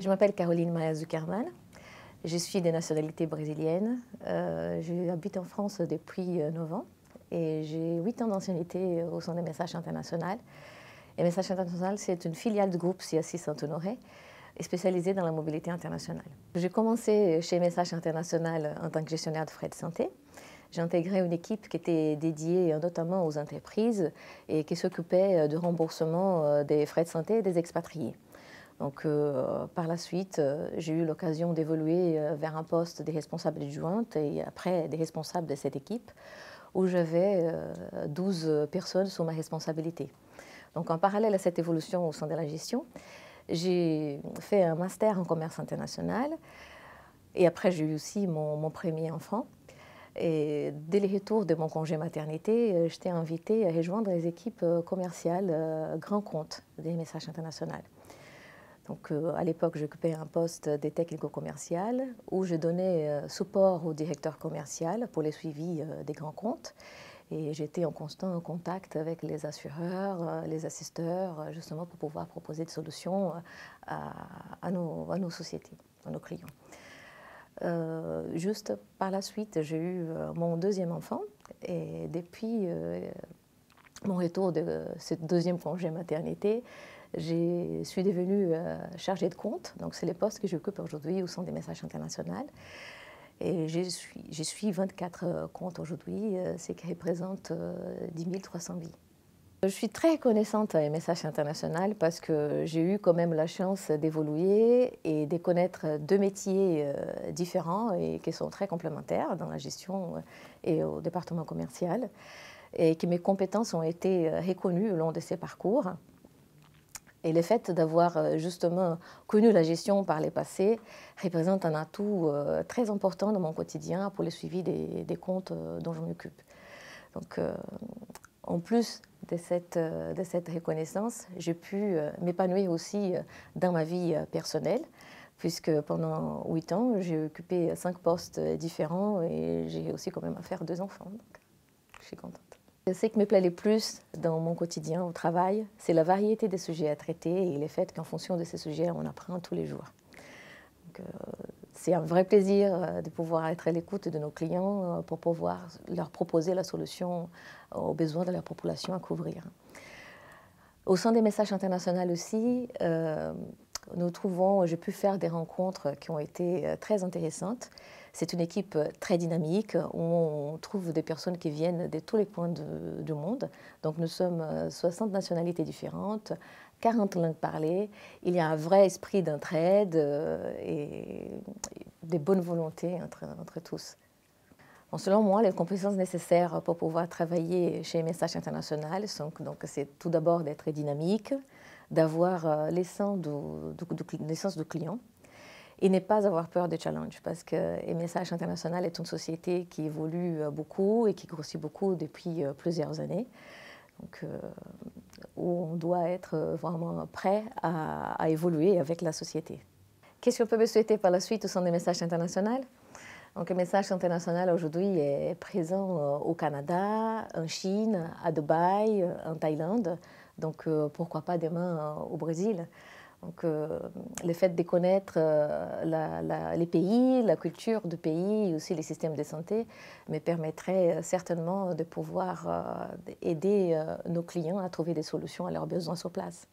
Je m'appelle Caroline Maia Zuckerman. Je suis de nationalité brésilienne. J'habite en France depuis 9 ans et j'ai 8 ans d'ancienneté au sein de Message International. Et Message International, c'est une filiale du groupe CSI Saint-Honoré spécialisée dans la mobilité internationale. J'ai commencé chez Message International en tant que gestionnaire de frais de santé. J'ai intégré une équipe qui était dédiée notamment aux entreprises et qui s'occupait du remboursement des frais de santé des expatriés. Donc, par la suite, j'ai eu l'occasion d'évoluer vers un poste des responsables adjointes et après des responsables de cette équipe où j'avais 12 personnes sous ma responsabilité. Donc, en parallèle à cette évolution au sein de la gestion, j'ai fait un master en commerce international et après j'ai eu aussi mon premier enfant. Et dès le retour de mon congé maternité, j'étais invitée à rejoindre les équipes commerciales grands comptes des Messages International. Donc, à l'époque, j'occupais un poste de technico-commercial où je donnais support au directeur commercial pour les suivis des grands comptes. Et j'étais en constant contact avec les assureurs, les assisteurs, justement pour pouvoir proposer des solutions à nos sociétés, à nos clients. Juste par la suite, j'ai eu mon deuxième enfant et depuis mon retour de ce deuxième congé maternité, je suis devenue chargée de compte. Donc, c'est le poste que j'occupe aujourd'hui au sein des Messages International. Et je suis 24 comptes aujourd'hui, ce qui représente 10 300 vies. Je suis très reconnaissante à Messages International parce que j'ai eu quand même la chance d'évoluer et de connaître deux métiers différents et qui sont très complémentaires dans la gestion et au département commercial et que mes compétences ont été reconnues au long de ces parcours. Et le fait d'avoir justement connu la gestion par le passé représente un atout très important dans mon quotidien pour le suivi des comptes dont je m'occupe. Donc, en plus de cette reconnaissance, j'ai pu m'épanouir aussi dans ma vie personnelle, puisque pendant 8 ans, j'ai occupé 5 postes différents et j'ai aussi quand même à faire 2 enfants. Donc, je suis contente. Ce qui me plaît le plus dans mon quotidien au travail, c'est la variété des sujets à traiter et le fait qu'en fonction de ces sujets, on apprend tous les jours. C'est un vrai plaisir de pouvoir être à l'écoute de nos clients pour pouvoir leur proposer la solution aux besoins de leur population à couvrir. Au sein des Messages International aussi, j'ai pu faire des rencontres qui ont été très intéressantes. C'est une équipe très dynamique où on trouve des personnes qui viennent de tous les coins du monde. Donc nous sommes 60 nationalités différentes, 40 langues parlées. Il y a un vrai esprit d'entraide et des bonnes volontés entre tous. Bon, selon moi, les compétences nécessaires pour pouvoir travailler chez Message International sont c'est tout d'abord d'être dynamique, d'avoir l'essence du client et ne pas avoir peur des challenges parce que Message International est une société qui évolue beaucoup et qui grossit beaucoup depuis plusieurs années. Donc, où on doit être vraiment prêt à évoluer avec la société. Qu'est-ce qu'on peut me souhaiter par la suite au sein des Messages International? Donc, le Message International aujourd'hui est présent au Canada, en Chine, à Dubaï, en Thaïlande. Donc, pourquoi pas demain au Brésil? Donc, le fait de connaître les pays, la culture du pays et aussi les systèmes de santé me permettrait certainement de pouvoir aider nos clients à trouver des solutions à leurs besoins sur place.